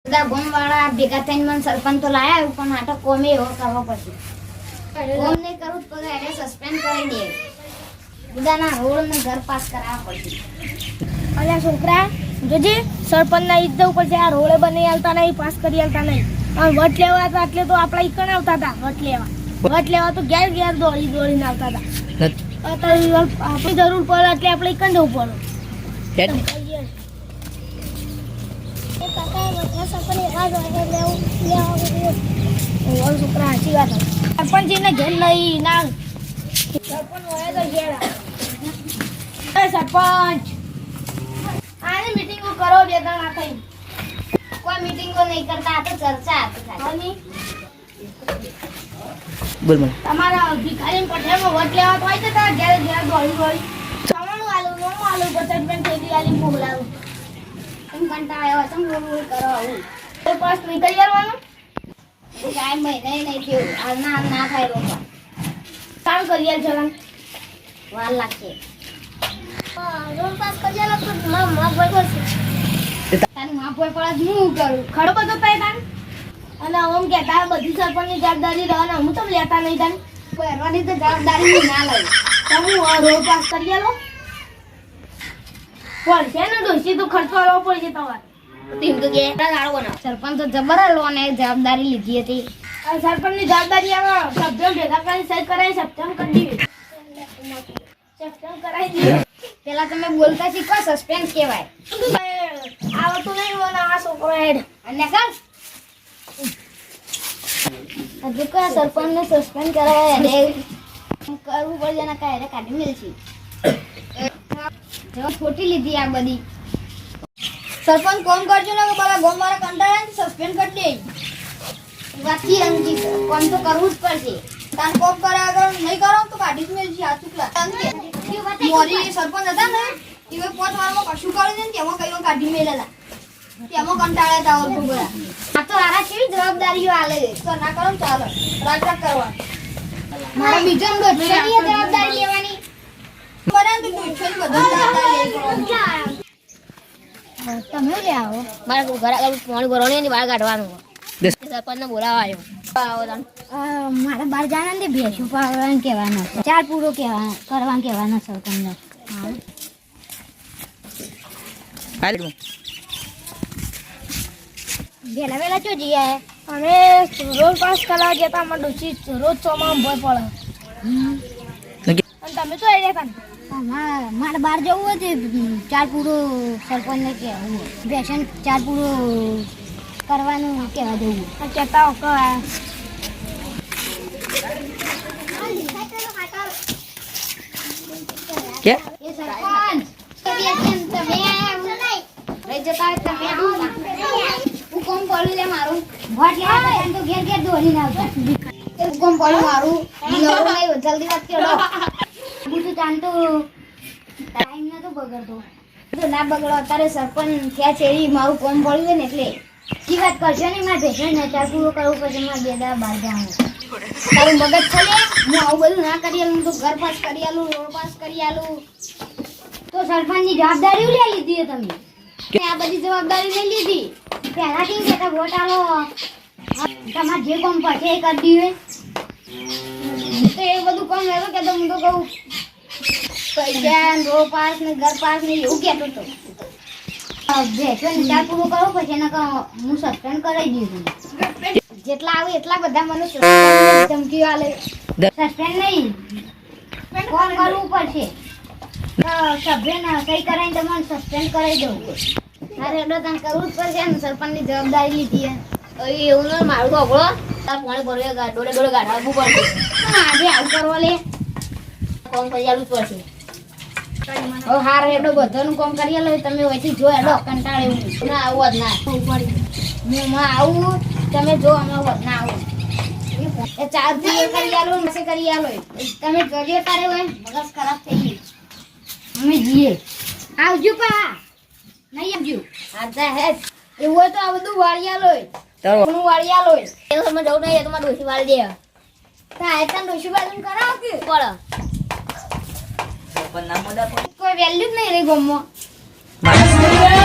બધા ગોમવાળા ભેગા થઈને મને સરપંચ તો લાયા પણ આ તો કોમે એવો કરવો પડશે. કોમ નહીં કરું તો એને સસ્પેન્ડ કરી દે. બધાના રોડ ને ઘર પાસ કરાવવા પડશે. અલ્યા છોકરા જોજે સરપંચના ઈદ ઉપર છે. આ રોડે બની આલતા નહીં, પાસ કરી આલતા નહીં. વટ લેવા હતા એટલે તો આપણા ઈકણ આવતા હતા. વટ લેવા તો ઘેર ઘેર દોડીને આવતા હતા. આપણી જરૂર પડે એટલે આપણે ઈકણ જવું પડે. છોકરા સાચી વાત સરપંચને ઘેર નહીં ના સરપંચ હોય તો ઘેર સરપંચ આને મીટિંગો કરો બે ત્રણ થઈ. કોઈ મીટિંગો નહીં કરતા, આ તો ચર્ચા હતી. બોલ બોલ તમારા ભિખારી પટેલમાં વટ લેવા તો હોય છે તો ઘેર ઘેર દોડી ખાવાનું આલું નોનું આલું બચતબેન થેલી આલી મોકલાવું. તમે કંટાળ્યો તમે રોડ કરો આવું તો પાસ નહીં કરી આવવાનું. કાંઈ મહિને નહીં થયું. હાલ ના થાય રોપા. કામ કરી આલ જવાનું વાર લાગશે. રોડ પાસ કરી આલો તો માં ભરશે. તારું માં પોય પડે હું કરું. ખડો બધો પાય તાન અને ઓમ કહેતા બધી સરપંચની જવાબદારી રહે ને હું તો લેતા નહીં તાન પહેરવાની તો જવાબદારી ના લઈ. તો હું રોડ પાસ કરી આલો પડશે ને દોસ્તી તો ખર્ચો આલવો પડશે તમારે. ટીમ તો કે ગાળો બનાવ. સરપંચ તો જબર લોને જવાબદારી લીધી હતી. આ સરપંચની જવાબદારી આમાં સભ્યો ભેગા કરી સહી કરાવી સપ્તમ કરી દીધી. સપ્તમ કરાવી દીધી. પેલા તમે બોલતા શીખો. સસ્પેન્સ કહેવાય. આવડતું નહીં મને આ છોકરો હેડ અને કામ હજુ કોઈ સરપંચને સસ્પેન્ડ કરાય એને કરવું પડશે ને કાંઈ કાઢી મેળશે. ખોટી લીધી આ બધી. સરપંચ કોમ કરજો ને પેલા ગોમ વાળા કંટાળે સસ્પેન્ડ કરી દે. વાતથી રંગી કોમ તો કરવું જ પડશે. તાન કોમ કર્યા આગળ નહીં કરો તો કાઢી જ મેળશે. આ ચૂકલા મોરી સરપંચ હતા ને એ 5 વારમાં કશું કરી દે ને તેમાં કઈ કાઢી મેળેલા. તેમાં કંટાળ્યા હતા ઓર બધા. આ તો આરા કેવી જવાબદારીઓ આલે તો ના કરો ને ચાલો રાગ કરવા. મારે બીજો દોઢસોની જવાબદારી લેવાની. બરાબર તો દોઢસોની બધા જવાબદારી લેવાની. તમે લે આવો. મારે ઘર આગળ પાણી ભરવાની અને બહાર કાઢવાનું સરપંચને બોલાવા આવ્યો. મારા બાર જાણા ને ભેંસું પાડવાનું કહેવાનું. ચાર પૂરો કરવાનું કહેવાનું સરપંચને. વેલા ચો જઈએ અમે રોડ પાસ કરવા જતા અમારે ડોસી રોજ ચોમાં ભય પડે. અને તમે તો આવી રહ્યા મારે બહાર જવું હતું. ચાર પૂરો સરપંચને કહેવું. ભેંસન ચાર પૂરો કરવાનું કહેવા જવું. કહેતા હો કે એ સરપંચ તમે રહી જતા હોય તમે હું કોમ પડ્યું લે મારું. વોટ લેવા તો ઘેર ઘેર દોડીને આવતા. હું કોમ પડ્યું મારું. જલ્દી વાત કરો. બધું ચાલતું ટાઈમ નતો બગડતો. તો ના બગડો. અત્યારે સરપંચ ક્યાં છે એ મારું કોમ પડ્યું ને એટલે કી વાત કરશો ને મારે ભેસો ને ચાર પૂરો કરવું પડશે. મારે 2 દાડા બહાર જવાનું. તારું મગજ ચલે. હું આવું બધું ના કરી આલું. તો ઘર પાસ કરી આલું, રોડ પાસ કરી આલું. તો સરપંચની જવાબદારી લે લીધી તમે. આ બધી જવાબદારી લઈ લીધી. પહેલા કેમ કે વોટ આલો તમારે જે કામ પડશે એ કરી દીધું. તો એ બધું કામ એવું કે હું તો કહું પૈસા રોડ પાસ ને ઘર પાસ ને એવું કહેતો હતો. ભેસો ને ચાર પૂરું કરવું પછી એને હું સસ્પેન્ડ કરાવી દીધું. જેટલા આવે એટલા બધા મને ધમકીઓ આલે. સસ્પેન્ડ નહીં કોમ કરવું પડશે. સભ્યને સહી કરાવીને તમને સસ્પેન્ડ કરાવી દઉં. અરે એટલે તને કરવું જ પડશે ને. સરપંચની જવાબદારી લીધી એવું ને મારું તો અઘળો તાર પાણી ભરવા ડોડે ગાઢવું પડશે. આજે આવું કરવા લે. કોમ કરી આલું જ પડશે. હવે હાર હેડો બધાનું કામ કરી લો. તમે વહીથી જો હેડો કંટાળે એવું ના આવું જ ના હું આવું તમે જો અમે ના આવું. એ ચાર થી એ કરી આલો ને કરી આલો. તમે જોજો તારે હોય મગજ ખરાબ થઈ ગઈ. અમે જઈએ. આવજો પા નહીં આવજો. આજા હે એવું હોય તો આ બધું વાળી આલો. તારો વાળી આલો. એ તો તમે જવું નહીં. તમારે ડોસી વાળી દે તા એ તને ડોશી બાજુ કરાવ કે પડે. પણ નામ બધા કોઈ વેલ્યુ જ નહીં રે ગોમમાં. મારા